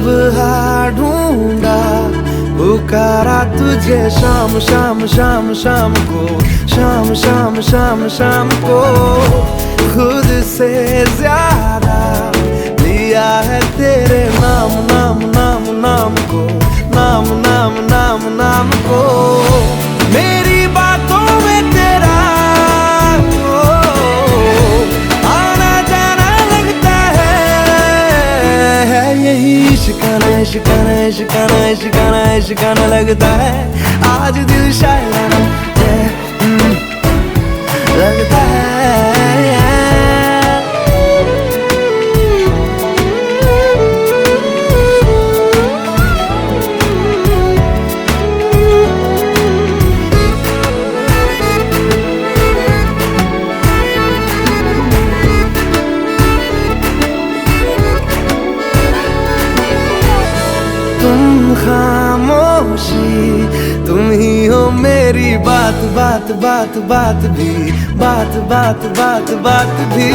सुबह ढूंढा पुकारा तुझे शाम शाम शाम शाम को, शाम शाम शाम शाम को। खुद से ज्यादा लिया है तेरे नाम नाम नाम नाम को, नाम नाम नाम नाम को। मेरी बातों में तेरा आना जाना लगता है, यही शिकाना शिकाना शिकाना शिकाना शिकाना लगता है। आज दिल शायराना लगता है। तुम खामोशी तुम ही हो मेरी बात बात बात बात भी, बात बात बात बात भी।